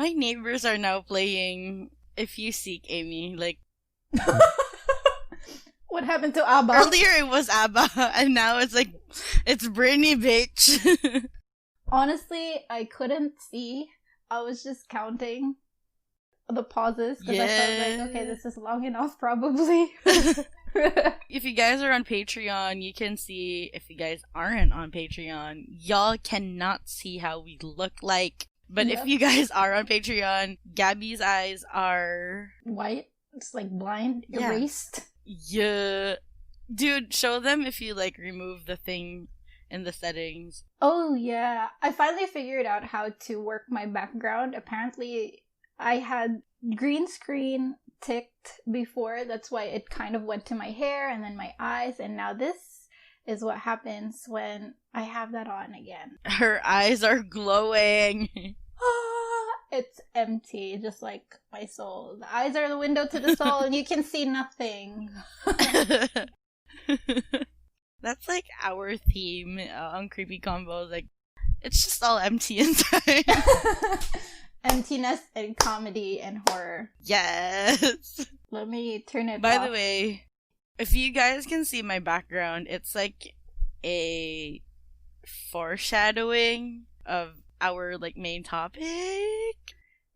My neighbors are now playing If You Seek Amy. Like, what happened to ABBA? earlier it was ABBA, and now it's like, it's Britney, bitch. Honestly, I couldn't see. I was just counting the pauses because I felt like, okay, this is long enough, probably. If you guys are on Patreon, you can see. If you guys aren't on Patreon, y'all cannot see how we look like. But if you guys are on Patreon, Gabby's eyes are white. It's like blind, erased. Yeah. Dude, show them if you like remove the thing in the settings. Oh yeah. I finally figured out how to work my background. Apparently I had green screen ticked before. That's why it kind of went to my hair and then my eyes. And now this is what happens when I have that on again. Her eyes are glowing. It's empty, just like my soul. The eyes are the window to the soul and you can see nothing. That's like our theme on Creepy Combos. Like, it's just all empty inside. Emptiness and comedy and horror. Yes. Let me turn it By off. the way, if you guys can see my background, it's like a foreshadowing of our like main topic.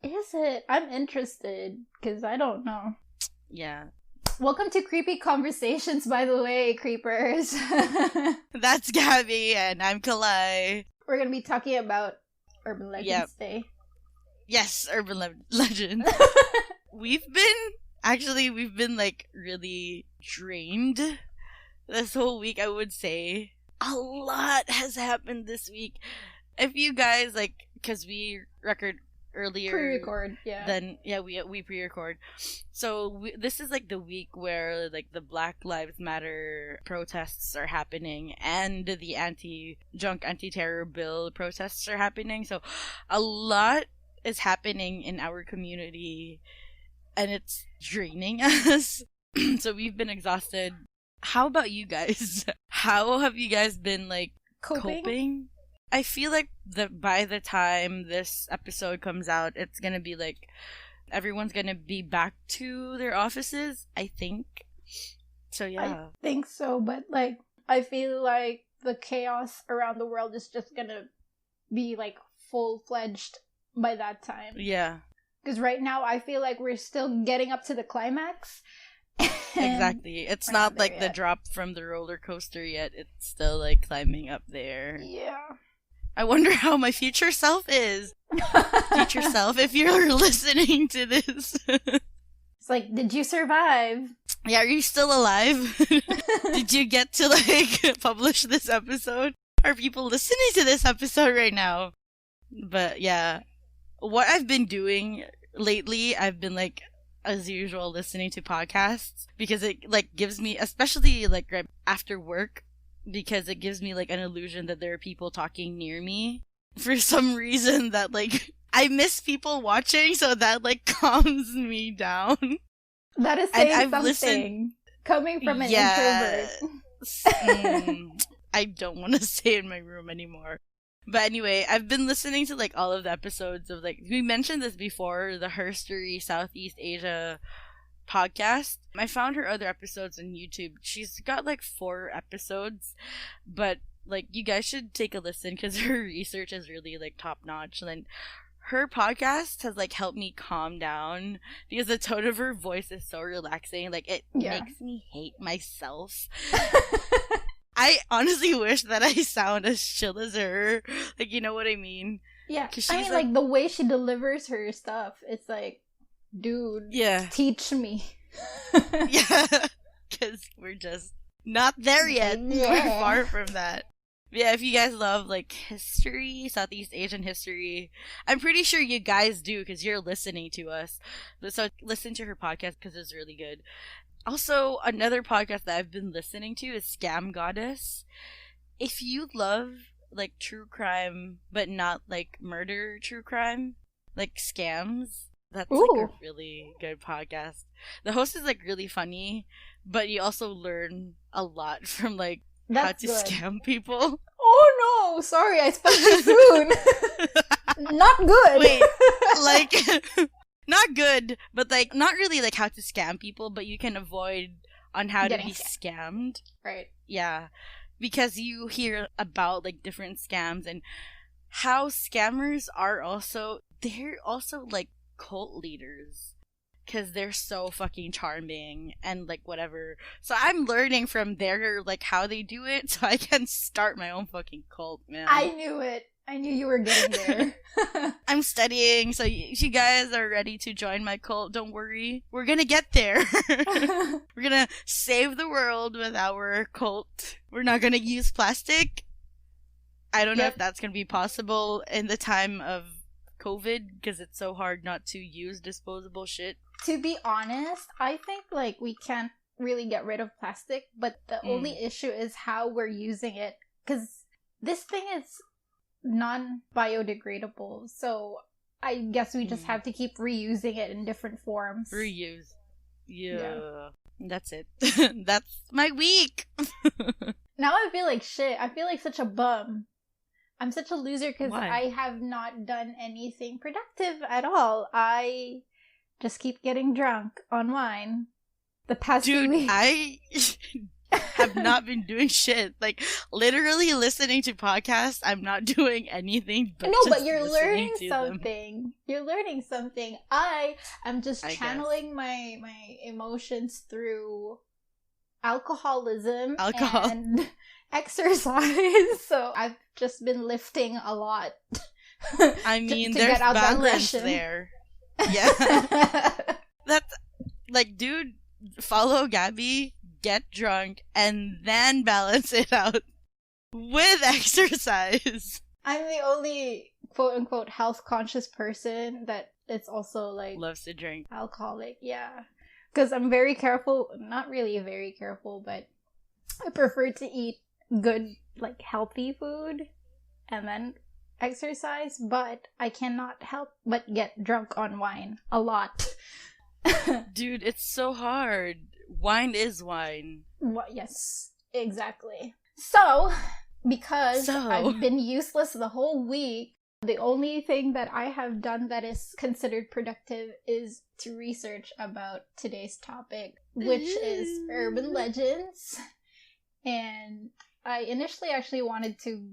Is it? I'm interested because I don't know. Yeah. Welcome to Creepy Conversations, by the way, creepers. That's Gabby and I'm Kalai. We're gonna be talking about Urban Legends Day. Yes, Urban Legends. We've been like really drained this whole week, I would say. A lot has happened this week. If you guys like, because we record earlier, pre-record, yeah. Then we pre-record. So this is like the week where like the Black Lives Matter protests are happening and the anti-terror bill protests are happening. So a lot is happening in our community, and it's draining us. So we've been exhausted. How about you guys? How have you guys been like coping? I feel like by the time this episode comes out, it's gonna be like everyone's gonna be back to their offices, I think. So yeah. I think so, but like I feel like the chaos around the world is just gonna be like full-fledged by that time. Yeah. Because right now I feel like we're still getting up to the climax. Exactly. It's not like the drop from the roller coaster yet. It's still like climbing up there. Yeah. I wonder how my future self is. Future self, if you're listening to this. It's like, did you survive? Yeah, are you still alive? Did you get to like publish this episode? Are people listening to this episode right now? But yeah, what I've been doing lately, I've been like, as usual, listening to podcasts because it like gives me, especially like right after work, because it gives me like an illusion that there are people talking near me for some reason that like I miss people watching, so that like calms me down. That is saying something coming from an introvert. I don't want to stay in my room anymore. But anyway, I've been listening to like all of the episodes of like, we mentioned this before, the Herstory Southeast Asia podcast. I found her other episodes on YouTube. She's got like 4 episodes, but like you guys should take a listen because her research is really like top notch. And then her podcast has like helped me calm down because the tone of her voice is so relaxing. Like it makes me hate myself. I honestly wish that I sound as chill as her. Like, you know what I mean? Yeah. I mean, like the way she delivers her stuff, it's like, dude, teach me. Yeah, because we're just not there yet. We're far from that. Yeah, if you guys love like history, Southeast Asian history, I'm pretty sure you guys do because you're listening to us. So listen to her podcast because it's really good. Also, another podcast that I've been listening to is Scam Goddess. If you love like true crime, but not like murder true crime, like scams, that's like a really good podcast. The host is like really funny, but you also learn a lot from like how to scam people. Oh no, sorry, I spoke too soon. Not good. Wait, like, not good, but like, not really like how to scam people, but you can avoid on how to be scammed. Right. Yeah. Because you hear about like different scams and how scammers are also, they're also like cult leaders. Because they're so fucking charming and like whatever. So I'm learning from their like how they do it so I can start my own fucking cult, man. I knew it. I knew you were getting there. I'm studying, so if you guys are ready to join my cult, don't worry. We're gonna get there. We're gonna save the world with our cult. We're not gonna use plastic. I don't know if that's gonna be possible in the time of COVID, because it's so hard not to use disposable shit. To be honest, I think like we can't really get rid of plastic, but the only issue is how we're using it, because this thing is non-biodegradable, so I guess we just have to keep reusing it in different forms. Reuse. Yeah. That's it. That's my week. Now I feel like shit. I feel like such a bum. I'm such a loser because I have not done anything productive at all. I just keep getting drunk on wine the past few weeks. I have not been doing shit. Like, literally listening to podcasts, I'm not doing anything but but you're learning something. Them. You're learning something. I am just channeling my emotions through alcoholism and exercise. So I've just been lifting a lot. I mean, there's balance there. Yeah. That's like, dude, follow Gabby, get drunk, and then balance it out with exercise. I'm the only quote unquote health conscious person that it's also like loves to drink. Alcoholic, yeah. Because I'm very careful, not really very careful, but I prefer to eat good, like healthy food and then exercise, but I cannot help but get drunk on wine a lot. Dude, it's so hard. Wine is wine. Yes, exactly. So, because I've been useless the whole week, the only thing that I have done that is considered productive is to research about today's topic, which is urban legends. And I initially actually wanted to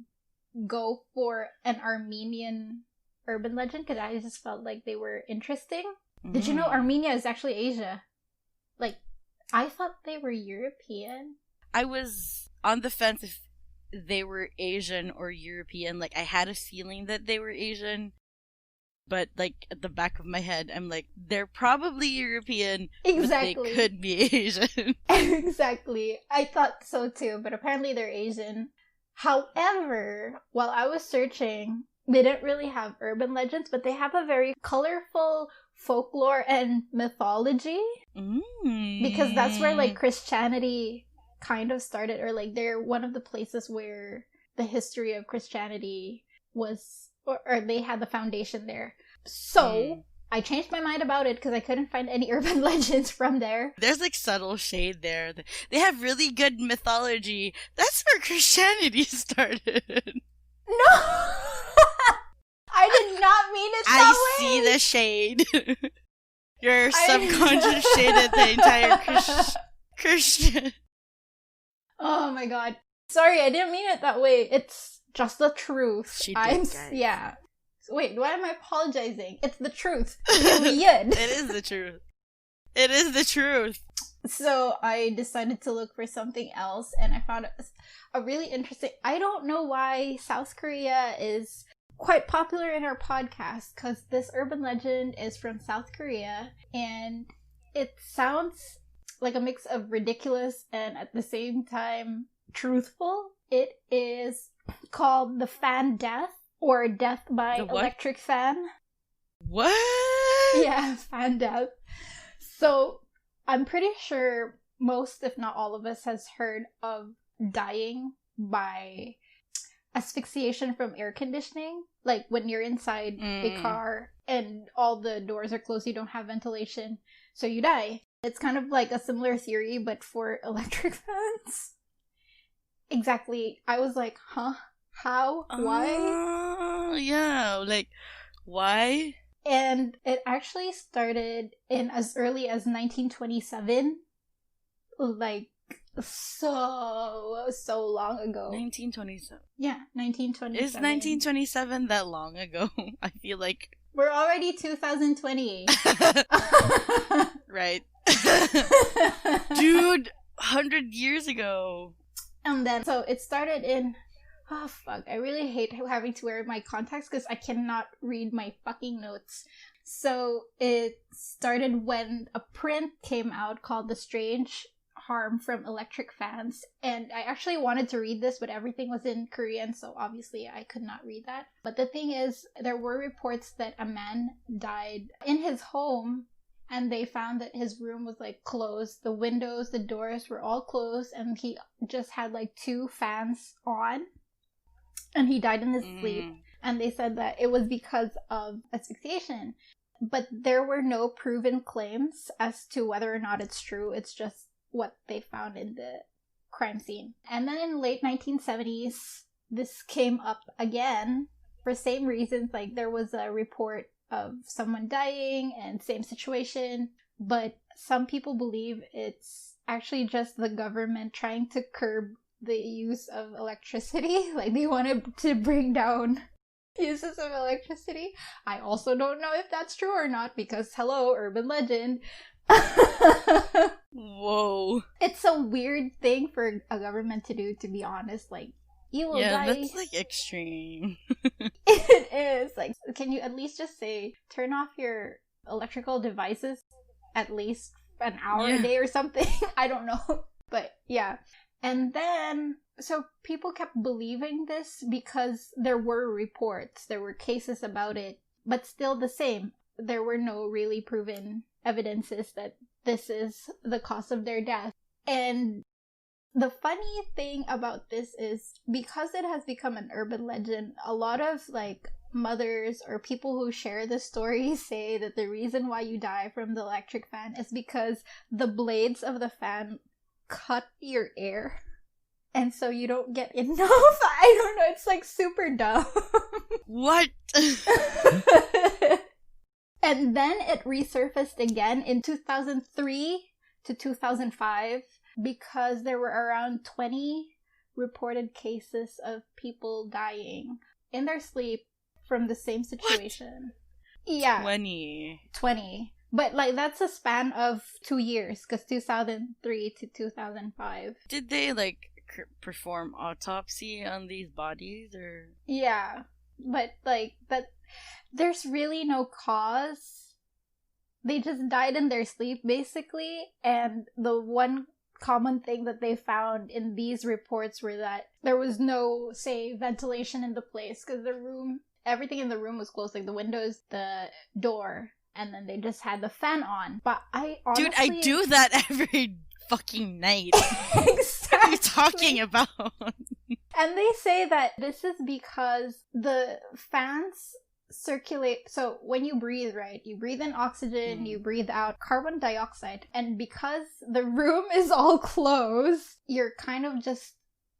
go for an Armenian urban legend because I just felt like they were interesting. Did you know Armenia is actually Asia? Like, I thought they were European. I was on the fence if they were Asian or European. Like, I had a feeling that they were Asian, but like at the back of my head, I'm like, they're probably European, exactly. But they could be Asian. Exactly. I thought so too, but apparently they're Asian. However, while I was searching, they didn't really have urban legends, but they have a very colorful folklore and mythology. Because that's where like Christianity kind of started, or like they're one of the places where the history of Christianity was, or they had the foundation there. So I changed my mind about it because I couldn't find any urban legends from there. There's like subtle shade there. They have really good mythology. That's where Christianity started. No! I did not mean it that way! I see the shade. Your subconscious shaded the entire Christian. Oh my god. Sorry, I didn't mean it that way. It's just the truth. She did, guys. Yeah. Wait, why am I apologizing? It's the truth. Period. It is the truth. It is the truth. So I decided to look for something else, and I found a really interesting... I don't know why South Korea is quite popular in our podcast, because this urban legend is from South Korea, and it sounds like a mix of ridiculous and at the same time truthful. It is called the fan death, or death by electric fan. What? Yeah, fan death. So I'm pretty sure most, if not all of us, has heard of dying by asphyxiation from air conditioning. Like when you're inside a car and all the doors are closed, you don't have ventilation, so you die. It's kind of like a similar theory, but for electric fans. Exactly. I was like, huh? How? Why? Yeah, like, why? And it actually started in as early as 1927. Like, so long ago. 1927. Yeah, 1927. Is 1927 that long ago? I feel like... We're already 2020. Right. Dude, 100 years ago. And then, so it started in... Oh, fuck. I really hate having to wear my contacts because I cannot read my fucking notes. So it started when a print came out called The Strange Harm from Electric Fans. And I actually wanted to read this, but everything was in Korean, so obviously I could not read that. But the thing is, there were reports that a man died in his home, and they found that his room was like closed. The windows, the doors were all closed, and he just had like 2 fans on. And he died in his sleep. And they said that it was because of asphyxiation. But there were no proven claims as to whether or not it's true. It's just what they found in the crime scene. And then in late 1970s, this came up again for same reasons. Like, there was a report of someone dying and same situation. But some people believe it's actually just the government trying to curb the use of electricity. Like, they wanted to bring down uses of electricity. I also don't know if that's true or not because, hello, urban legend. Whoa. It's a weird thing for a government to do, to be honest. Like, you will die. Yeah, that's like extreme. It is. Like, can you at least just say, turn off your electrical devices at least an hour a day or something? I don't know. But yeah. And then, so people kept believing this because there were reports, there were cases about it, but still the same. There were no really proven evidences that this is the cause of their death. And the funny thing about this is, because it has become an urban legend, a lot of like mothers or people who share the story say that the reason why you die from the electric fan is because the blades of the fan cut your air, and so you don't get enough. I don't know, it's like super dumb. What? And then it resurfaced again in 2003 to 2005 because there were around 20 reported cases of people dying in their sleep from the same situation. What? Yeah. 20. But, like, that's a span of 2 years, because 2003 to 2005. Did they, like, perform autopsy on these bodies, or...? Yeah, but, like, there's really no cause. They just died in their sleep, basically, and the one common thing that they found in these reports were that there was no, say, ventilation in the place, because everything in the room was closed, like the windows, the door... And then they just had the fan on. But I honestly... Dude, I do that every fucking night. Exactly. What are you talking about? And they say that this is because the fans circulate... So when you breathe, right? You breathe in oxygen, you breathe out carbon dioxide. And because the room is all closed, you're kind of just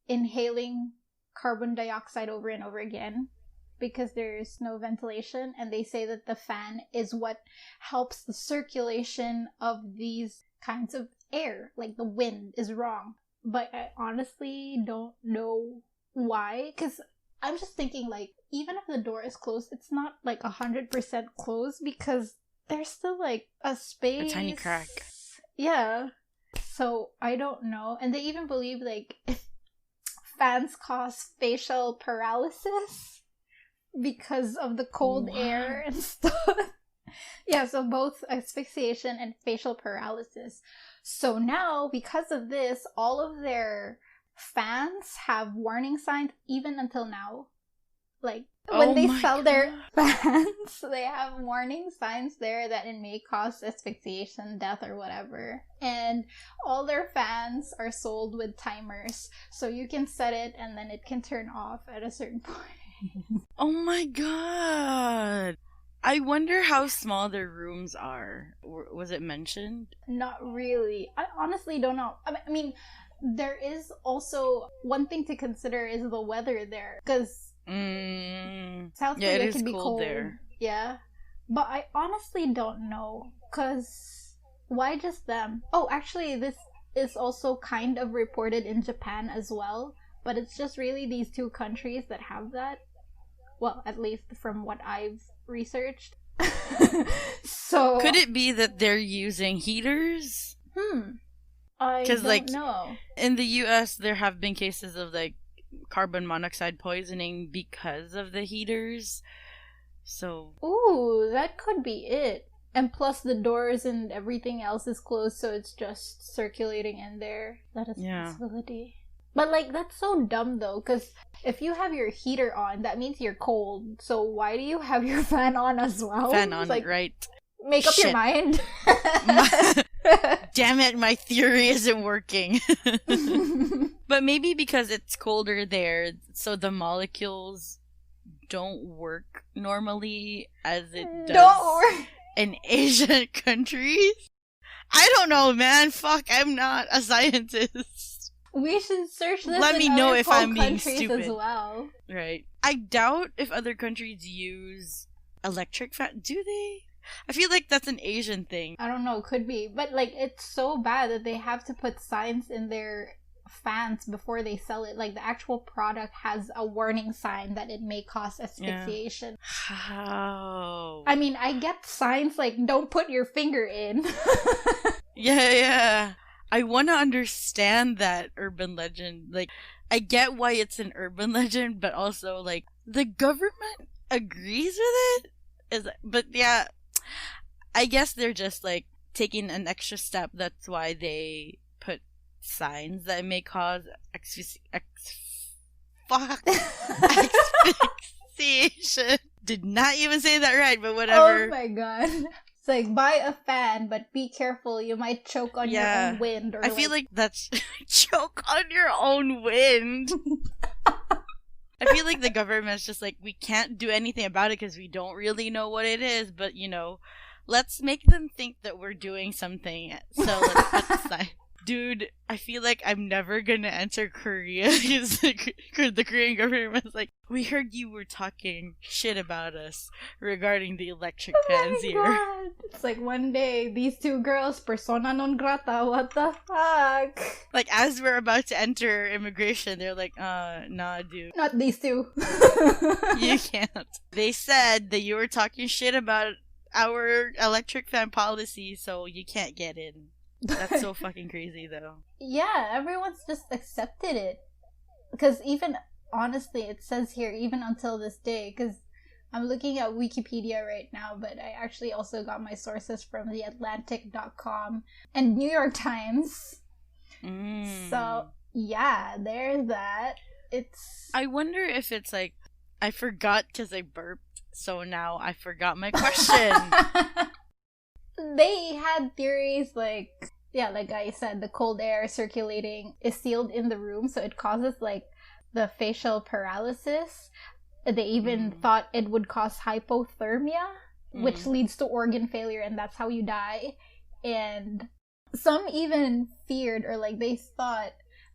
inhaling carbon dioxide over and over again. Because there's no ventilation, and they say that the fan is what helps the circulation of these kinds of air. Like, the wind is wrong. But I honestly don't know why, because I'm just thinking, like, even if the door is closed, it's not, like, 100% closed, because there's still, like, a space. A tiny crack. Yeah. So, I don't know. And they even believe, like, fans cause facial paralysis because of the cold air and stuff. Yeah, so both asphyxiation and facial paralysis. So now, because of this, all of their fans have warning signs, even until now. Like, when they sell their fans, they have warning signs there that it may cause asphyxiation, death, or whatever. And all their fans are sold with timers. So you can set it and then it can turn off at a certain point. Oh my god. I wonder how small their rooms are. Was it mentioned? Not really. I honestly don't know. I mean, there is also one thing to consider is the weather there. Because South Korea can be cold there. Yeah. But I honestly don't know, because why just them? Oh, actually, this is also kind of reported in Japan as well, but it's just really these two countries that have that. Well, at least from what I've researched. So Could it be that they're using heaters? I don't like, know. In the US, there have been cases of like carbon monoxide poisoning because of the heaters. So, Ooh, that could be it. And plus the doors and everything else is closed, so it's just circulating in there. That is a possibility. But like, that's so dumb though, because if you have your heater on, that means you're cold. So why do you have your fan on as well? Fan on, like, right? Make up your mind. Damn it, my theory isn't working. But maybe because it's colder there, so the molecules don't work normally as it does in Asian countries. I don't know, man. Fuck, I'm not a scientist. We should search this. Let me know if I'm being countries stupid. As well. Right. I doubt if other countries use electric fan. Do they? I feel like that's an Asian thing. I don't know, could be. But like, it's so bad that they have to put signs in their fans before they sell it. Like, the actual product has a warning sign that it may cause asphyxiation. How? I mean, I get signs like, don't put your finger in. Yeah. I want to understand that urban legend. Like, I get why it's an urban legend, but also, like, the government agrees with it? But yeah, I guess they're just, like, taking an extra step. That's why they put signs that may cause asphyxiation. Did not even say that right, but whatever. Oh my god. It's like, buy a fan, but be careful. You might choke on your own wind. Or I feel like that's... choke on your own wind? I feel like the government's just like, we can't do anything about it because we don't really know what it is, but, you know, let's make them think that we're doing something. So let's put the sign. Dude, I feel like I'm never gonna enter Korea because the Korean government's like, we heard you were talking shit about us regarding the electric fans here. God. It's like, one day, these two girls, persona non grata, what the fuck? Like, as we're about to enter immigration, they're like, nah, dude. Not these two. You can't. They said that you were talking shit about our electric fan policy, so you can't get in. That's so fucking crazy, though. Yeah, everyone's just accepted it. Because even, honestly, it says here, even until this day, because I'm looking at Wikipedia right now, but I actually also got my sources from theatlantic.com and New York Times. So, yeah, there's that. I wonder if it's like, I forgot because I burped, so now I forgot my question. They had theories like, yeah, like I said, the cold air circulating is sealed in the room, so it causes like the facial paralysis. They even thought it would cause hypothermia, which leads to organ failure, and that's how you die. And some even feared, or like they thought,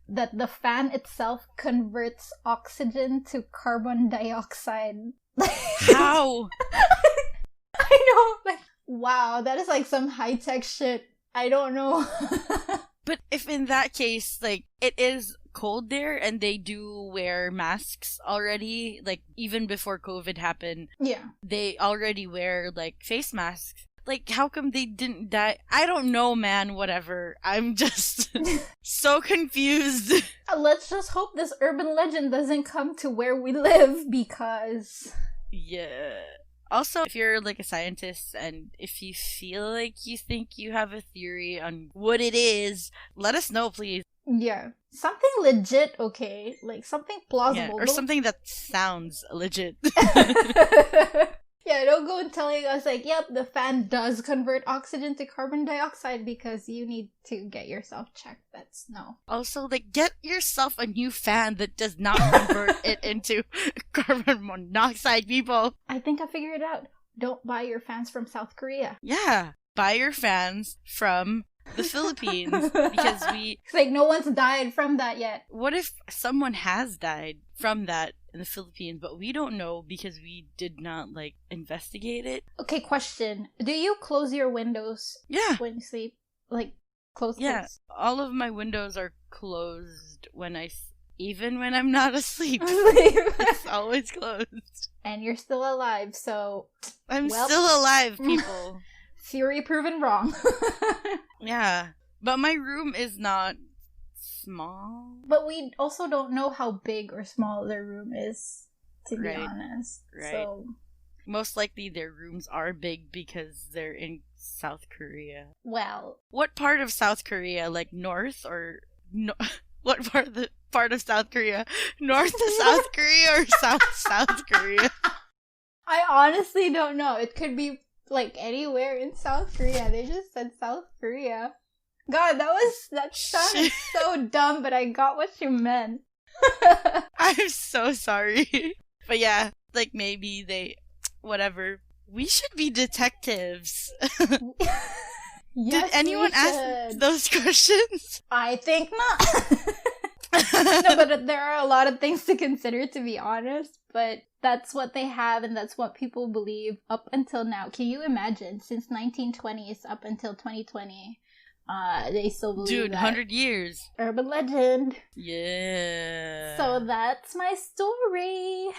that the fan itself converts oxygen to carbon dioxide. How? I know, like, wow, that is like some high-tech shit. I don't know. But if in that case, like, it is cold there and they do wear masks already, like, even before COVID happened, yeah, they already wear, like, face masks. Like, how come they didn't die? I don't know, man, whatever. I'm just so confused. Let's just hope this urban legend doesn't come to where we live, because... Yeah. Also, if you're like a scientist and if you feel like you think you have a theory on what it is, let us know, please. Yeah. Something legit, okay? Like, something plausible. Yeah, or something that sounds legit. Yeah, don't go and telling us like, yep, the fan does convert oxygen to carbon dioxide, because you need to get yourself checked. That's no. Also, like, get yourself a new fan that does not convert it into carbon monoxide, people. I think I figured it out. Don't buy your fans from South Korea. Yeah, buy your fans from the Philippines, because It's like, no one's died from that yet. What if someone has died from that in the Philippines, but we don't know because we did not like investigate it. Okay, question. Do you close your windows Yeah. when you sleep? Like, close? Yeah, all of my windows are closed even when I'm not asleep. It's always closed. And you're still alive, so... I'm still alive, people. Theory proven wrong. Yeah, but my room is not small. But we also don't know how big or small their room is, to be Right. honest. Right. So... Most likely their rooms are big because they're in South Korea. Well... What part of South Korea? Like north or... No- what part of South Korea? North to South Korea or South Korea? I honestly don't know. It could be, like, anywhere in South Korea. They just said South Korea. God, that sounded so dumb, but I got what you meant. I'm so sorry. But yeah, like maybe whatever. We should be detectives. Yes, Did anyone we ask should. those questions? I think not. No, but there are a lot of things to consider, to be honest. But that's what they have, and that's what people believe up until now. Can you imagine? Since 1920s up until 2020, they still believe Dude, that. 100 years. Urban legend. Yeah. So that's my story.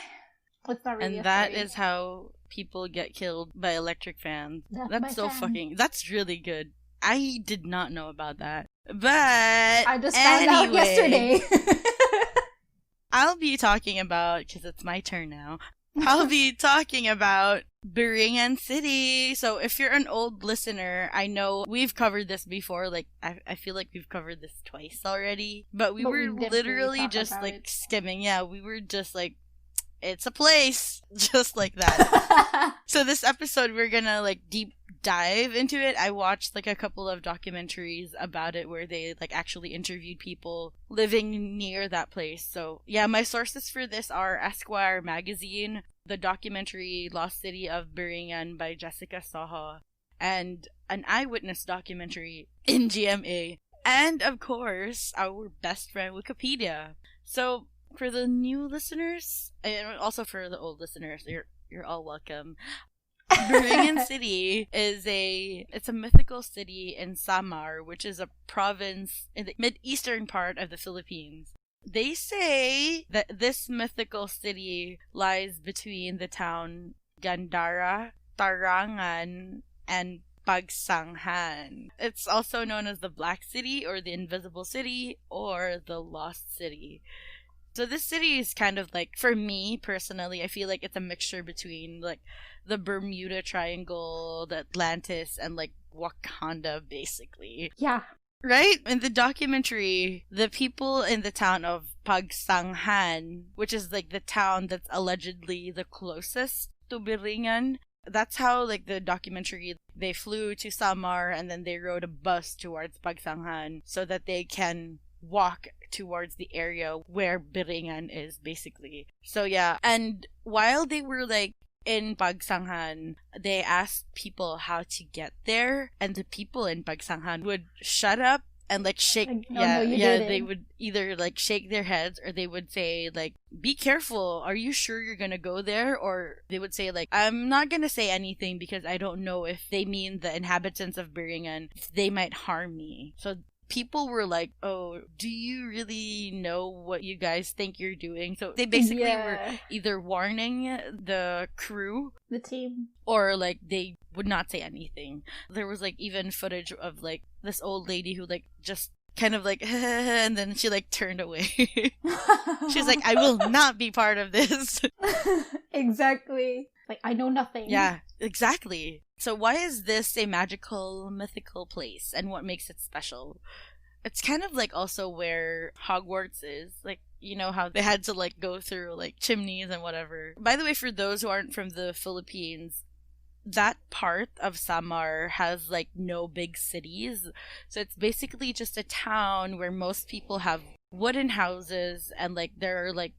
It's not really And a that story. is how people get killed by electric fans. Death by That's so fan. that's really good. I did not know about that. But I just found out yesterday. I'll be talking about, because it's my turn now, I'll be talking about Biringan City. So if you're an old listener, I know we've covered this before. Like, I feel like we've covered this twice already. But we were didn't literally really talk just about like it. skimming. Yeah, we were just like, it's a place. Just like that. So this episode, we're gonna like deep dive into it. I watched like a couple of documentaries about it where they like actually interviewed people living near that place. So yeah, my sources for this are Esquire magazine, the documentary Lost City of Biringan by Jessica Soho, and an eyewitness documentary in GMA, and of course our best friend Wikipedia. So for the new listeners, and also for the old listeners, you're all welcome. Biringan City it's a mythical city in Samar, which is a province in the mid-eastern part of the Philippines. They say that this mythical city lies between the town Gandara, Tarangan, and Pagsanghan. It's also known as the Black City or the Invisible City or the Lost City. So this city is kind of like, for me personally, I feel like it's a mixture between like the Bermuda Triangle, the Atlantis, and like Wakanda, basically. Yeah. Right? In the documentary, the people in the town of Pagsanghan, which is like the town that's allegedly the closest to Biringan, that's how like the documentary, they flew to Samar and then they rode a bus towards Pagsanghan so that they can walk towards the area where Biringan is, basically. So yeah, and while they were like in Pagsanghan, they asked people how to get there, and the people in Pagsanghan would shut up and like shake. Like, no, you didn't. They would either like shake their heads or they would say like, be careful, are you sure you're gonna go there? Or they would say like, I'm not gonna say anything because I don't know if they mean the inhabitants of Biringan, if they might harm me. So people were like, oh, do you really know what you guys think you're doing? So they basically were either warning the crew, the team, or like they would not say anything. There was like even footage of like this old lady who like just kind of like and then she like turned away. She's like, I will not be part of this. Exactly. Like, I know nothing. Yeah, exactly. So why is this a magical, mythical place, and what makes it special? It's kind of like also where Hogwarts is. Like, you know how they had to like go through like chimneys and whatever. By the way, for those who aren't from the Philippines, that part of Samar has like no big cities. So it's basically just a town where most people have wooden houses and like there are like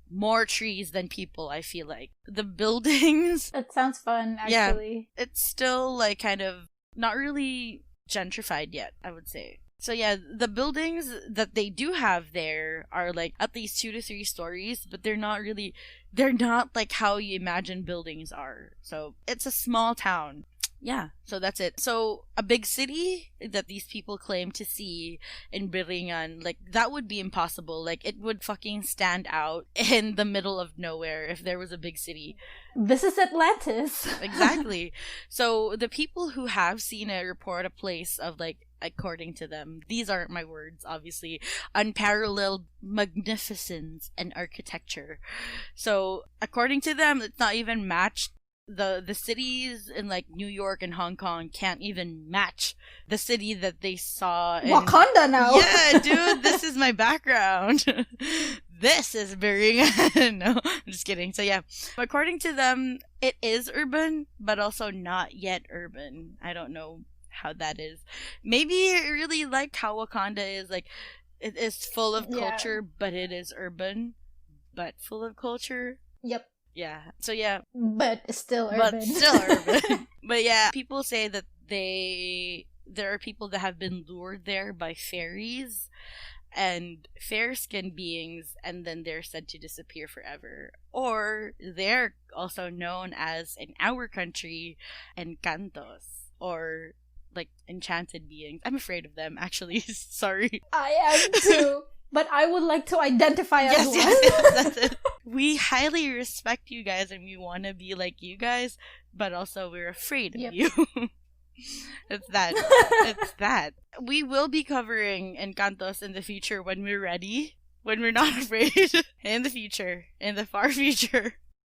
more trees than people, I feel like. The buildings... It sounds fun, actually. Yeah, it's still, like, kind of not really gentrified yet, I would say. So yeah, the buildings that they do have there are like at least 2 to 3 stories, but they're not like how you imagine buildings are. So it's a small town. Yeah, so that's it. So a big city that these people claim to see in Biringan, like that would be impossible. Like it would fucking stand out in the middle of nowhere if there was a big city. This is Atlantis. Exactly. So the people who have seen it report a place of like, according to them, these aren't my words, obviously, unparalleled magnificence and architecture. So according to them, it's not even matched. The cities in like New York and Hong Kong can't even match the city that they saw in Wakanda now. Yeah, dude, this is my background. This is Biringan. No, I'm just kidding. So yeah, according to them, it is urban, but also not yet urban. I don't know how that is. Maybe it really like how Wakanda is, like it is full of culture, but it is urban, but full of culture. Yep. Yeah. So yeah. But still urban. But yeah, people say that there are people that have been lured there by fairies and fair-skinned beings, and then they're said to disappear forever. Or they're also known as, in our country, encantos, or like enchanted beings. I'm afraid of them, actually. Sorry. I am too. But I would like to identify as one. Yes, that's it. We highly respect you guys and we want to be like you guys, but also we're afraid of you. It's that. It's that. We will be covering Encantos in the future when we're ready, when we're not afraid. In the future. In the far future.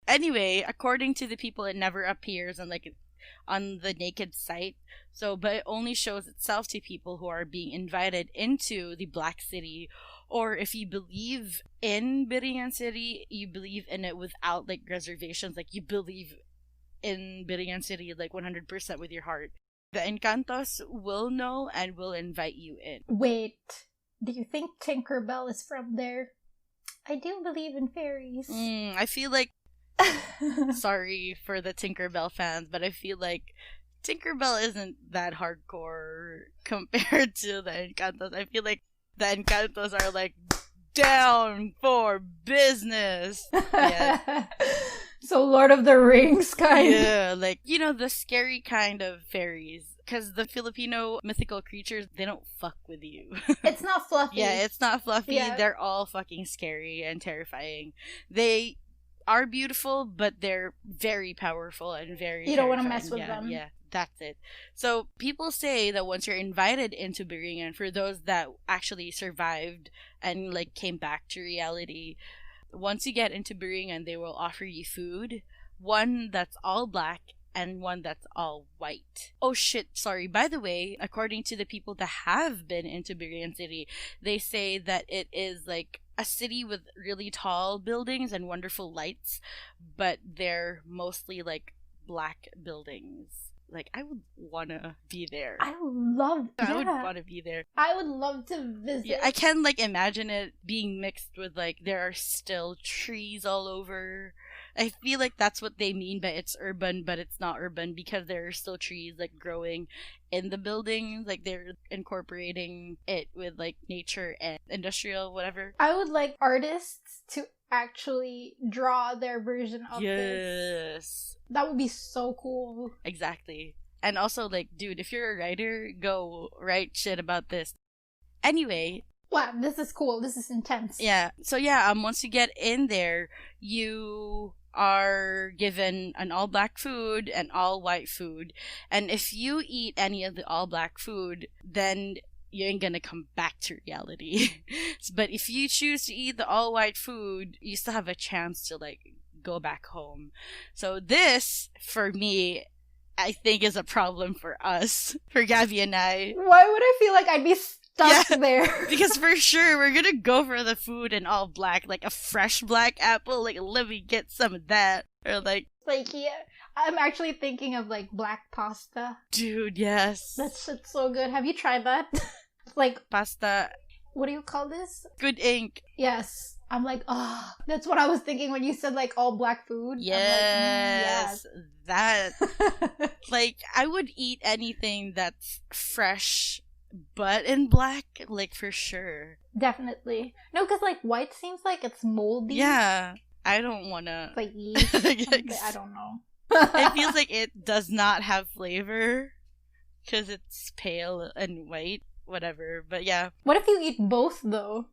Anyway, according to the people, it never appears on the naked sight. But it only shows itself to people who are being invited into the Black City. Or if you believe in Biringan City, you believe in it without like reservations. Like you believe in Biringan City like 100% with your heart. The Encantos will know and will invite you in. Wait, do you think Tinkerbell is from there? I do believe in fairies. I feel like sorry for the Tinkerbell fans, but I feel like Tinkerbell isn't that hardcore compared to the Encantos. I feel like the Encantos are like down for business. Yeah. So Lord of the Rings kind. Yeah, like, you know, the scary kind of fairies. Because the Filipino mythical creatures, they don't fuck with you. It's not fluffy. Yeah, it's not fluffy. Yeah. They're all fucking scary and terrifying. They are beautiful, but they're very powerful and very You don't want to mess with them. Yeah, that's it. So people say that once you're invited into Biringan, for those that actually survived and like came back to reality, once you get into Biringan, they will offer you food, one that's all black and one that's all white. Oh shit, sorry. By the way, according to the people that have been into Biringan City, they say that it is like a city with really tall buildings and wonderful lights, but they're mostly like black buildings. Like, I would want to be there. I would want to be there. I would love to visit. Yeah, I can, like, imagine it being mixed with, like, there are still trees all over. I feel like that's what they mean by it's urban, but it's not urban because there are still trees, like, growing in the buildings. Like, they're incorporating it with, like, nature and industrial, whatever. I would like artists to actually draw their version of this. Yes. That would be so cool. Exactly. And also, like, dude, if you're a writer, go write shit about this. Anyway. Wow, this is cool. This is intense. Yeah. So, yeah, once you get in there, you are given an all-black food and all-white food. And if you eat any of the all-black food, then you ain't gonna come back to reality. But if you choose to eat the all-white food, you still have a chance to, like, go back home. So this, for me, I think is a problem for us, for Gabby and I. Why would I feel like I'd be stuck there? Because for sure, we're gonna go for the food in all black, like a fresh black apple, like, let me get some of that. Or like, yeah, I'm actually thinking of like black pasta. Dude, yes. That shit's so good. Have you tried that? Like, pasta. What do you call this? Good ink. Yes. I'm like, oh, that's what I was thinking when you said, like, all black food. Yes, that. Like, I would eat anything that's fresh but in black, like, for sure. Definitely. No, because, like, white seems like it's moldy. Yeah. I don't want to... Like yeast. I don't know. It feels like it does not have flavor because it's pale and white. Whatever. But yeah. What if you eat both, though?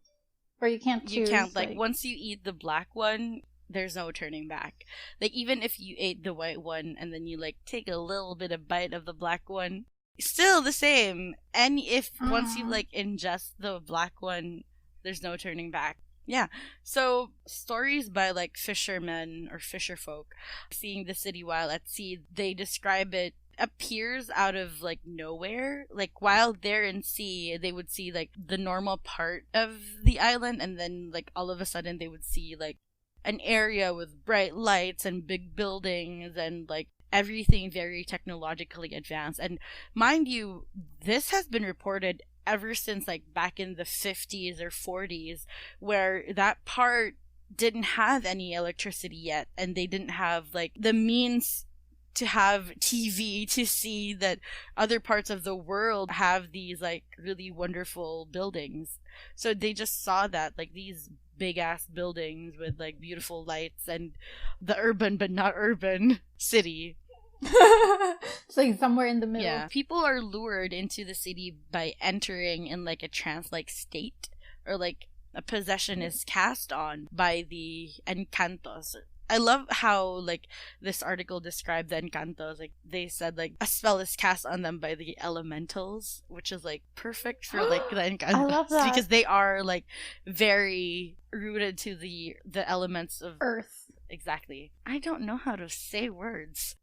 Or you can't choose? You can't. Like, once you eat the black one, there's no turning back. Like, even if you ate the white one and then you, like, take a little bit of bite of the black one, still the same. And if once you, like, ingest the black one, there's no turning back. Yeah. So, stories by, like, fishermen or fisherfolk seeing the city while at sea, they describe it appears out of, like, nowhere. Like, while they're in sea, they would see, like, the normal part of the island, and then, like, all of a sudden they would see, like, an area with bright lights and big buildings and, like, everything very technologically advanced. And mind you, this has been reported ever since, like, back in the 50s or 40s, where that part didn't have any electricity yet, and they didn't have, like, the means to have TV to see that other parts of the world have these, like, really wonderful buildings. So they just saw that, like, these big ass buildings with, like, beautiful lights and the urban but not urban city. It's like somewhere in the middle. Yeah. People are lured into the city by entering in, like, a trance-like state, or, like, a possession is cast on by the encantos. I love how, like, this article described the encantos. Like, they said, like, a spell is cast on them by the elementals, which is, like, perfect for, like, the encantos. I love that. Because they are, like, very rooted to the elements of Earth. Exactly. I don't know how to say words.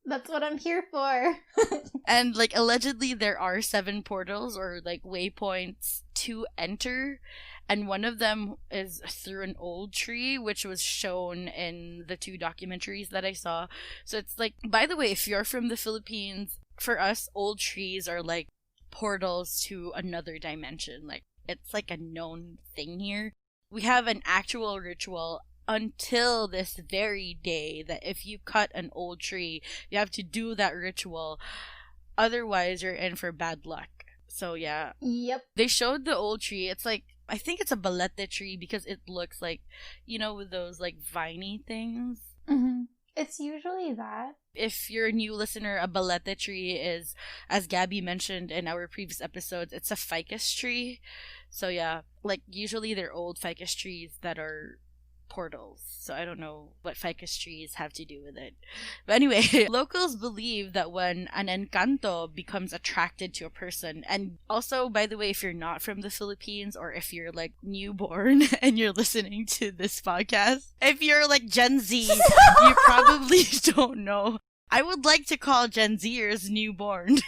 That's what I'm here for. And, like, allegedly there are 7 portals or, like, waypoints to enter, and one of them is through an old tree, which was shown in the 2 documentaries that I saw. So it's like, by the way, if you're from the Philippines, for us, old trees are like portals to another dimension. Like, it's like a known thing here. We have an actual ritual until this very day that if you cut an old tree, you have to do that ritual. Otherwise, you're in for bad luck. So, yeah. Yep. They showed the old tree. It's like, I think it's a balete tree because it looks like, you know, with those, like, viney things. Mm-hmm. It's usually that. If you're a new listener, a balete tree is, as Gabby mentioned in our previous episodes, it's a ficus tree. So, yeah, like, usually they're old ficus trees that are portals. So I don't know what ficus trees have to do with it. But anyway, locals believe that when an encanto becomes attracted to a person, and also, by the way, if you're not from the Philippines or if you're, like, newborn and you're listening to this podcast, if you're, like, Gen Z, you probably don't know. I would like to call Gen Zers newborn.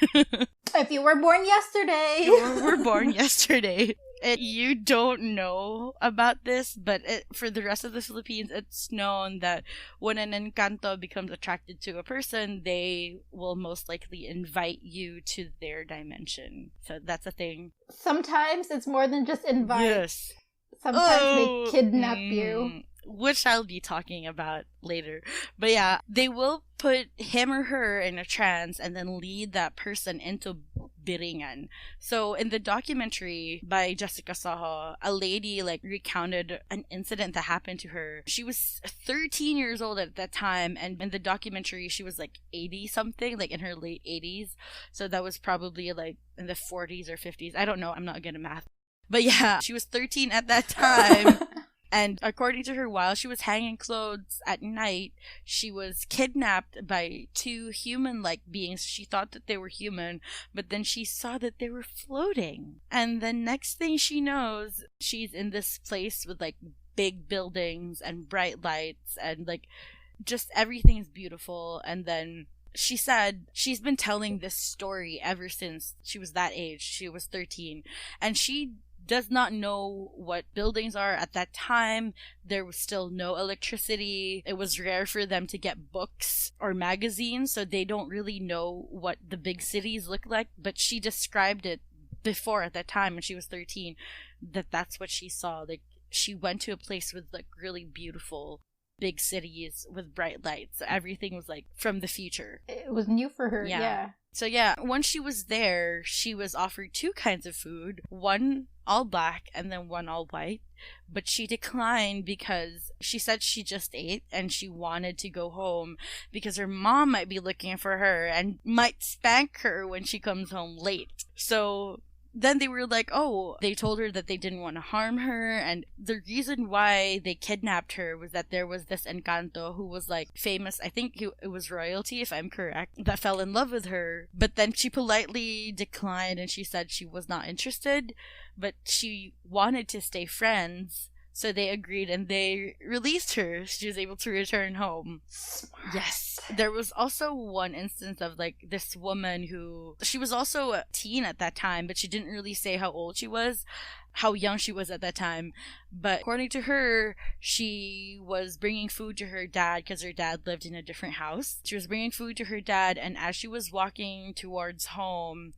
If you were born yesterday. You were born yesterday. You don't know about this, but for the rest of the Philippines, it's known that when an encanto becomes attracted to a person, they will most likely invite you to their dimension. So that's a thing. Sometimes it's more than just invite. Yes. Sometimes they kidnap you. Which I'll be talking about later. But yeah, they will put him or her in a trance and then lead that person into Biringan. So in the documentary by Jessica Soho, a lady, like, recounted an incident that happened to her. She was 13 years old at that time, and in the documentary she was, like, 80 something, like in her late 80s. So that was probably, like, in the 40s or 50s. I don't know, I'm not good at math. But yeah, she was 13 at that time. And according to her, while she was hanging clothes at night, she was kidnapped by 2 human-like beings. She thought that they were human, but then she saw that they were floating. And the next thing she knows, she's in this place with, like, big buildings and bright lights and, like, just everything is beautiful. And then she said she's been telling this story ever since she was that age. She was 13. And she does not know what buildings are at that time. There was still no electricity. It was rare for them to get books or magazines, so they don't really know what the big cities look like. But she described it before, at that time when she was 13, that's what she saw. Like, she went to a place with, like, really beautiful big cities with bright lights. So everything was like from the future. It was new for her, yeah. So yeah, once she was there, she was offered two kinds of food, one all black and then one all white. But she declined because she said she just ate and she wanted to go home because her mom might be looking for her and might spank her when she comes home late. So then they were like, oh, they told her that they didn't want to harm her, and the reason why they kidnapped her was that there was this Encanto who was like famous, I think it was royalty if I'm correct, that fell in love with her, but then she politely declined and she said she was not interested, but she wanted to stay friends. So they agreed and they released her. She was able to return home. Smart. Yes. There was also one instance of like this woman who, she was also a teen at that time, but she didn't really say how old she was, how young she was at that time. But according to her, she was bringing food to her dad because her dad lived in a different house. She was bringing food to her dad, and as she was walking towards home,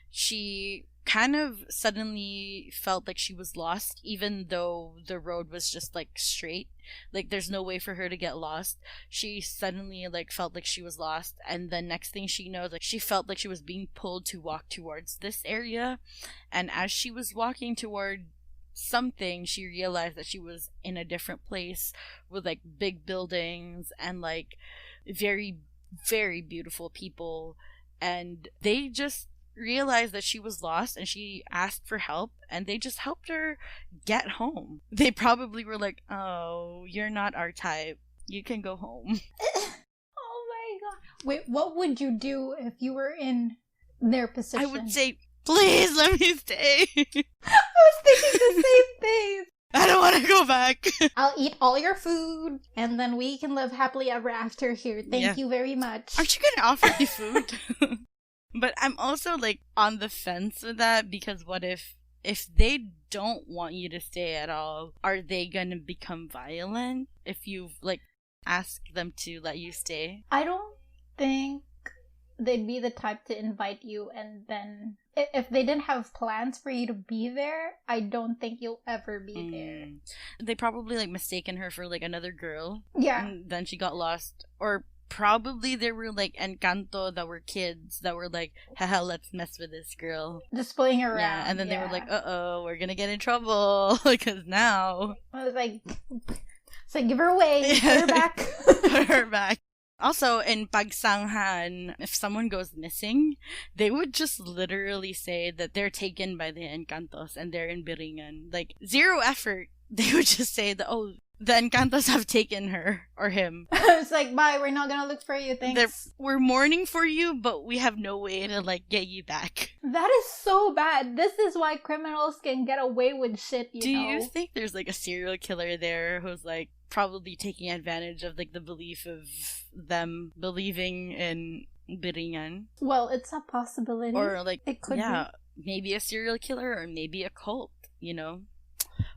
she kind of suddenly felt like she was lost, even though the road was just like straight, like there's no way for her to get lost. She suddenly like felt like she was lost, and the next thing she knows, like she felt like she was being pulled to walk towards this area, and as she was walking toward something, she realized that she was in a different place with like big buildings and like very, very beautiful people, and they just realized that she was lost and she asked for help, and they just helped her get home. They probably were like, oh, you're not our type, you can go home. Oh my god. Wait, what would you do if you were in their position? I would say, please let me stay. I was thinking the same thing. I don't want to go back. I'll eat all your food and then we can live happily ever after here. Thank you very much. Aren't you gonna offer me food? But I'm also like on the fence with that, because what if they don't want you to stay at all, are they gonna become violent if you like ask them to let you stay? I don't think they'd be the type to invite you and then if they didn't have plans for you to be there, I don't think you'll ever be there. They probably like mistaken her for like another girl. Yeah. And then she got lost. Or probably there were like Encanto that were kids that were like, haha, let's mess with this girl. Just playing around. Yeah, and then they were like, uh-oh, we're gonna get in trouble. Because now... I was like, it's like, give her away. Put her back. Put her back. Also, in Pagsanghan, if someone goes missing, they would just literally say that they're taken by the Encantos and they're in Biringan. Like, zero effort. They would just say that, oh, the Encantos have taken her or him. It's like, bye, we're not gonna look for you, thanks. We're mourning for you, but we have no way to, like, get you back. That is so bad. This is why criminals can get away with shit, you know? Do you think there's, like, a serial killer there who's, like, probably taking advantage of, like, the belief of them believing in Biringan? Well, it's a possibility. Or, like, it could be. Maybe a serial killer or maybe a cult, you know?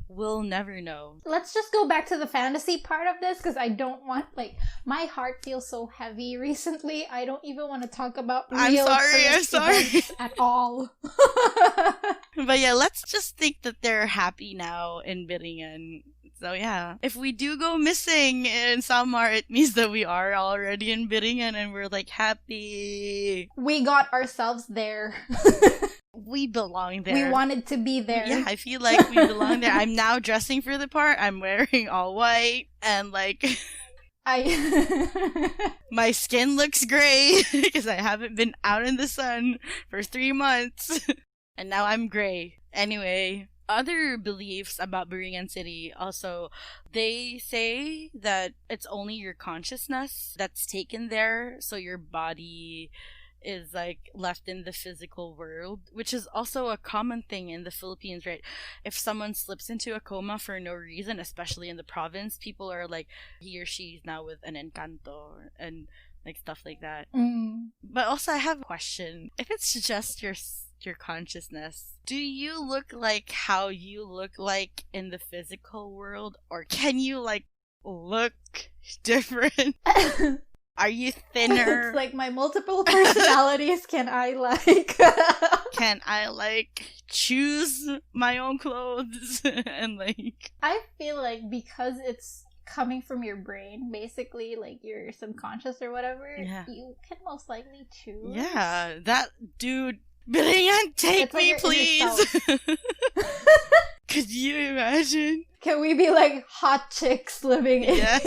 We'll never know. Let's just go back to the fantasy part of this, because I don't want, like, my heart feels so heavy recently. I don't even want to talk about real I'm sorry. events at all. But yeah, let's just think that they're happy now in Biringan. So yeah, if we do go missing in Samar, it means that we are already in Biringan and we're like happy. We got ourselves there. We belong there. We wanted to be there. Yeah, I feel like we belong there. I'm now dressing for the part. I'm wearing all white and like my skin looks gray because I haven't been out in the sun for 3 months. And now I'm gray. Anyway, other beliefs about Biringan City also, they say that it's only your consciousness that's taken there, so your body is like left in the physical world, which is also a common thing in the Philippines, right? If someone slips into a coma for no reason, especially in the province, people are like, he or she's now with an Encanto and like stuff like that. But also I have a question. If it's just your consciousness, do you look like how you look like in the physical world, or can you like look different? Are you thinner? It's like my multiple personalities. Can I choose my own clothes? And like, I feel like because it's coming from your brain, basically, like your subconscious or whatever, Yeah. you can most likely choose. Yeah, that dude, Biringan, take It's like me, your inner please. Could you imagine? Can we be like hot chicks living in? Yeah.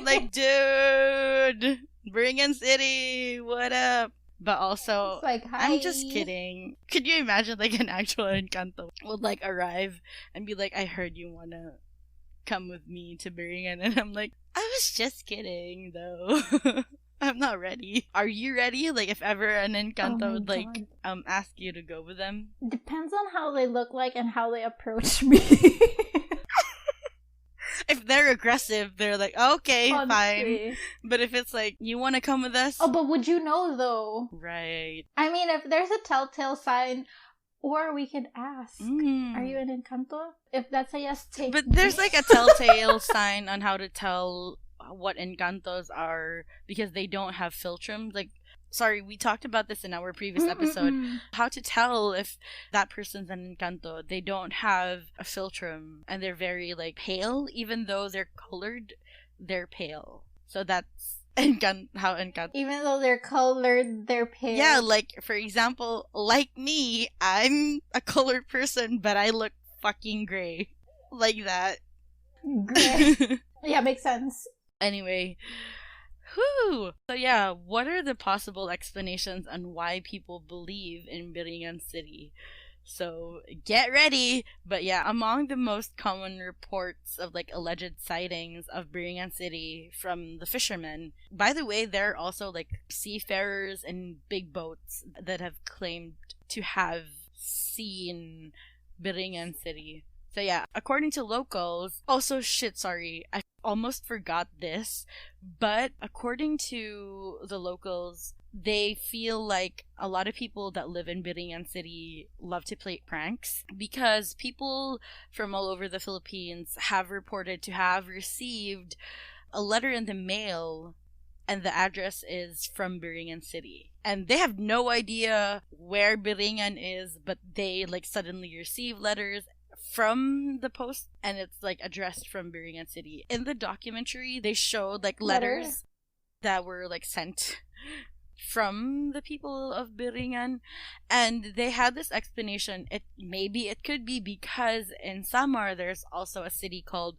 Like, dude, Biringan City, what up? But also, It's like, hi. I'm just kidding. Could you imagine like an actual Encanto would like arrive and be like, I heard you wanna come with me to Biringan, and I'm like, I was just kidding though. I'm not ready. Are you ready? Like, if ever an Encanto my would like God. ask you to go with them? Depends on how they look like and how they approach me. If they're aggressive, they're like, okay, fine. Honestly. But if it's like, you want to come with us? Oh, but would you know though? Right. I mean, if there's a telltale sign, or we could ask, are you an Encanto? If that's a yes, take But me. there's like a telltale sign on how to tell what Encantos are because they don't have philtrums. Like, sorry, we talked about this in our previous episode. How to tell if that person's an Encanto. They don't have a philtrum and they're very like pale, even though they're colored, they're pale. So that's how Encanto. Even though they're colored, they're pale. Yeah, like for example, like me, I'm a colored person, but I look fucking gray. Like that. Gray. Yeah, makes sense. Anyway, whew. So yeah, what are the possible explanations on why people believe in Biringan City? So get ready. But yeah, among the most common reports of like alleged sightings of Biringan City from the fishermen. By the way, there are also like seafarers and big boats that have claimed to have seen Biringan City. So yeah, according to locals, also sorry, I almost forgot this, but according to the locals, they feel like a lot of people that live in Biringan City love to play pranks because people from all over the Philippines have reported to have received a letter in the mail and the address is from Biringan City. And they have no idea where Biringan is, but they like suddenly receive letters from the post and it's like addressed from Biringan City. In the documentary, they showed like letters that were like sent from the people of Biringan, and they had this explanation. It could be because in Samar there's also a city called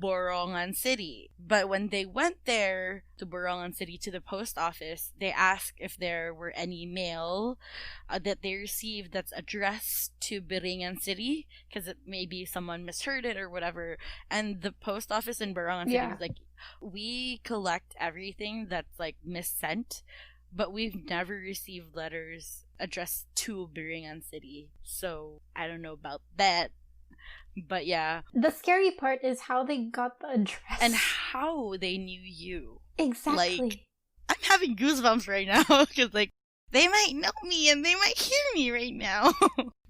Borongan City. But when they went there to Borongan City to the post office, they asked if there were any mail that they received that's addressed to Biringan City because maybe someone misheard it or whatever. And the post office in Borongan City was like, we collect everything that's like missent, but we've never received letters addressed to Biringan City. So I don't know about that. But yeah. The scary part is how they got the address. And how they knew you. Exactly. Like, I'm having goosebumps right now because, like, they might know me and they might hear me right now.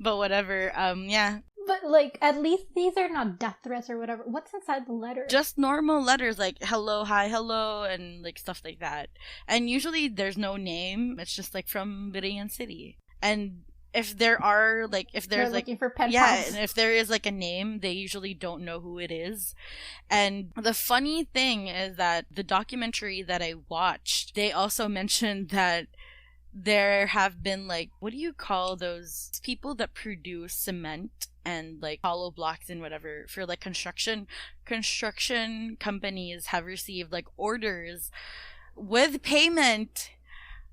But whatever, yeah. But, like, at least these are not death threats or whatever. What's inside the letter? Just normal letters like hello, hi, hello, and, like, stuff like that. And usually there's no name. It's just, like, from Biringan City. And if there are, like, if there's, They're like, looking for pen yeah, pals. and if there is, like, a name, they usually don't know who it is. And the funny thing is that the documentary that I watched, they also mentioned that there have been, like, what do you call those people that produce cement and, like, hollow blocks and whatever for, like, construction companies have received, like, orders with payment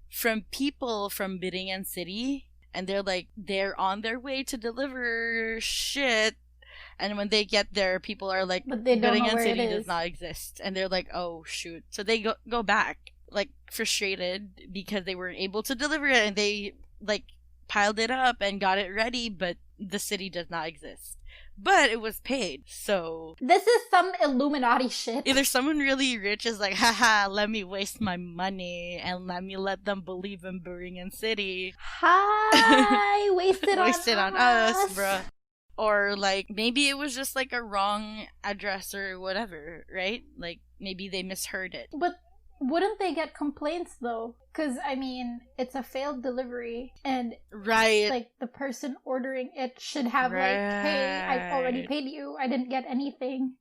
from people from Biringan City. And they're on their way to deliver shit. And when they get there, people are like, but they don't know Biringan where City it is. does not exist. And they're like, oh, shoot. So they go back, like, frustrated because they weren't able to deliver it. And they, like, piled it up and got it ready, but the city does not exist. But it was paid, so... This is some Illuminati shit. Either someone really rich is like, haha, let me waste my money and let me let them believe in Biringan City. Hi! Wasted on us, bruh. Or, like, maybe it was just, like, a wrong address or whatever, right? Like, maybe they misheard it. But wouldn't they get complaints, though? Because, I mean, it's a failed delivery, and right, like, the person ordering it should have, like, hey, I've already paid you, I didn't get anything.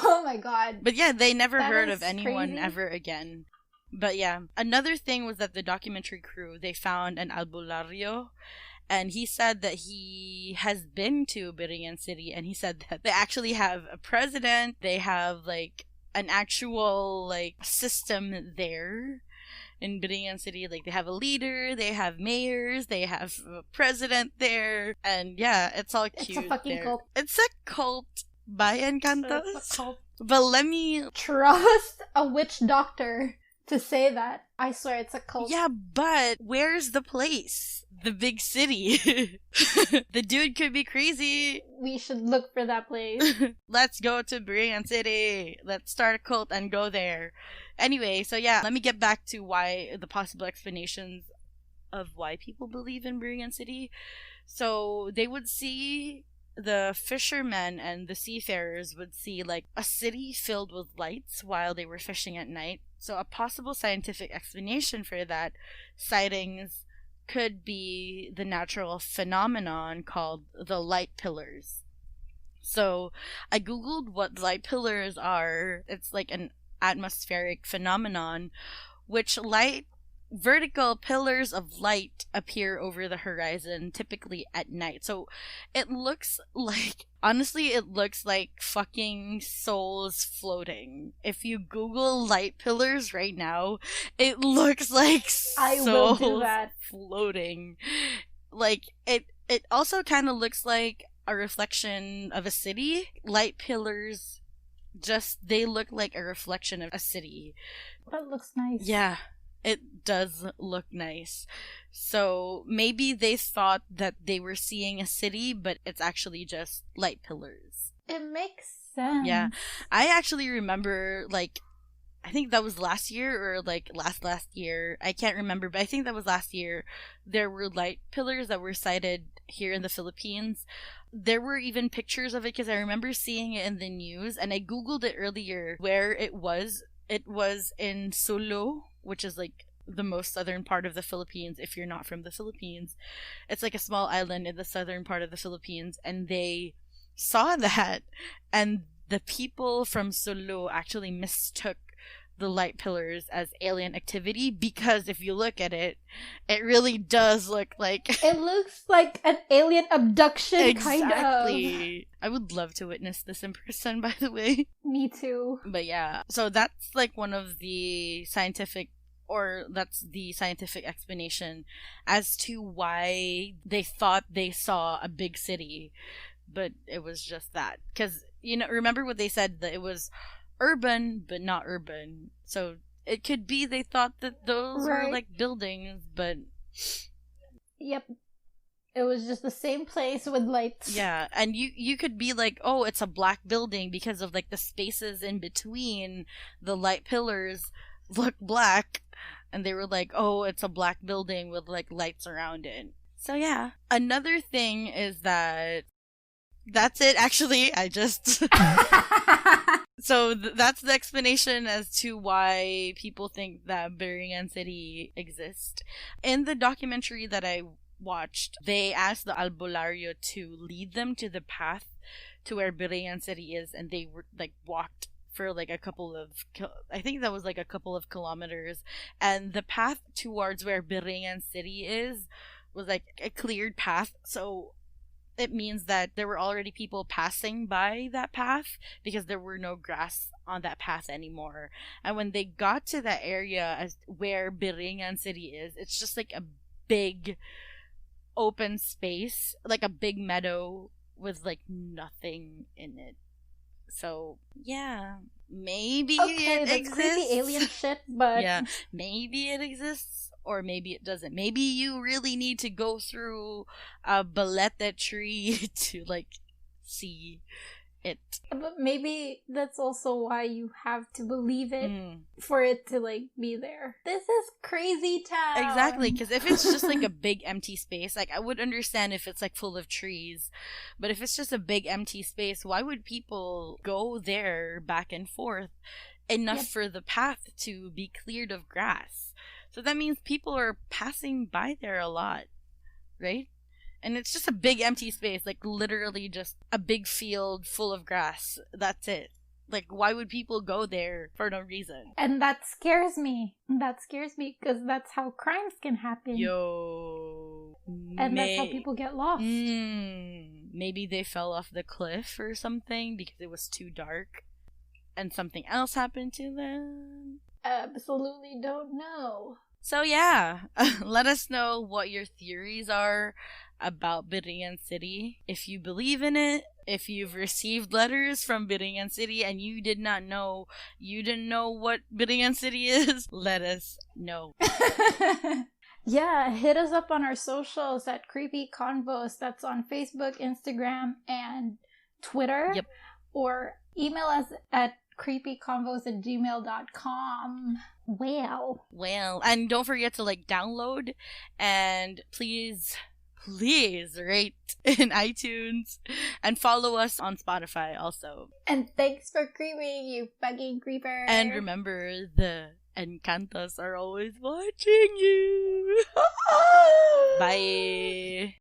Oh my god. But yeah, they never That heard is of anyone crazy. ever again. But yeah, another thing was that the documentary crew, they found an albulario, and he said that he has been to Biringan City, and he said that they actually have a president, they have like an actual like system there in Biringan City. Like they have a leader, they have mayors, they have a president there, and yeah, it's all cute. It's a fucking there. cult. It's a cult by It's Encantos. a cult. But let me. Trust a witch doctor to say that. I swear it's a cult. Yeah, but where's the place? The big city. The dude could be crazy. We should look for that place. Let's go to Biringan City. Let's start a cult and go there. Anyway, so yeah, let me get back to why the possible explanations of why people believe in Biringan City. So they would see, the fishermen and the seafarers would see like a city filled with lights while they were fishing at night. So a possible scientific explanation for that sightings could be the natural phenomenon called the light pillars. So I googled what light pillars are. It's like an atmospheric phenomenon which vertical pillars of light appear over the horizon, typically at night. So it looks like, honestly, it looks like fucking souls floating. If you Google light pillars right now, it looks like I will do souls that. floating. Like it also kind of looks like a reflection of a city. Light pillars, they look like a reflection of a city. That looks nice. Yeah. It does look nice. So maybe they thought that they were seeing a city, but it's actually just light pillars. It makes sense. Yeah. I actually remember, like, I think that was last year or like last year. I can't remember, but I think that was last year. There were light pillars that were sighted here in the Philippines. There were even pictures of it because I remember seeing it in the news, and I Googled it earlier where it was. It was in Sulu, which is like the most southern part of the Philippines if you're not from the Philippines. It's like a small island in the southern part of the Philippines, and they saw that, and the people from Sulu actually mistook the light pillars as alien activity, because if you look at it, it really does look like it looks like an alien abduction, exactly. kind of. I would love to witness this in person, by the way. Me too. But yeah, so that's like one of the scientific explanation as to why they thought they saw a big city, but it was just that. Because, remember what they said, that it was urban, but not urban. So it could be they thought that those were like buildings, but... Yep. It was just the same place with lights. Yeah, and you could be like, oh, it's a black building because of like the spaces in between the light pillars look black, and they were like, oh, it's a black building with like lights around it. So yeah. Another thing is that's it, actually. I just... So that's the explanation as to why people think that Biringan City exists. In the documentary that I watched, they asked the albulario to lead them to the path to where Biringan City is, and they were like walked for like a couple of kilometers, and the path towards where Biringan City is was like a cleared path. So it means that there were already people passing by that path because there were no grass on that path anymore. And when they got to that area as where Biringan City is, it's just like a big open space, like a big meadow with like nothing in it. So yeah, maybe it exists. Creepy alien shit, but yeah, maybe it exists. Or maybe it doesn't. Maybe you really need to go through a baleta tree to like see it. But maybe that's also why you have to believe it for it to like be there. This is crazy town. Exactly, because if it's just like a big empty space, like I would understand if it's like full of trees, but if it's just a big empty space, why would people go there back and forth enough for the path to be cleared of grass? So that means people are passing by there a lot, right? And it's just a big empty space, like literally just a big field full of grass. That's it. Like, why would people go there for no reason? And that scares me. That scares me because that's how crimes can happen. Yo. And that's how people get lost. Maybe they fell off the cliff or something because it was too dark and something else happened to them. Absolutely don't know. So yeah, let us know what your theories are about Biringan City. If you believe in it, if you've received letters from Biringan City and you didn't know what Biringan City is, let us know. Yeah, hit us up on our socials at Creepy Convos. That's on Facebook, Instagram, and Twitter. Yep. Or email us at creepyconvos@gmail.com. Well, and don't forget to download, and please rate in iTunes and follow us on Spotify also. And thanks for creeping, you fucking creeper. And remember, the Encantos are always watching you. Bye.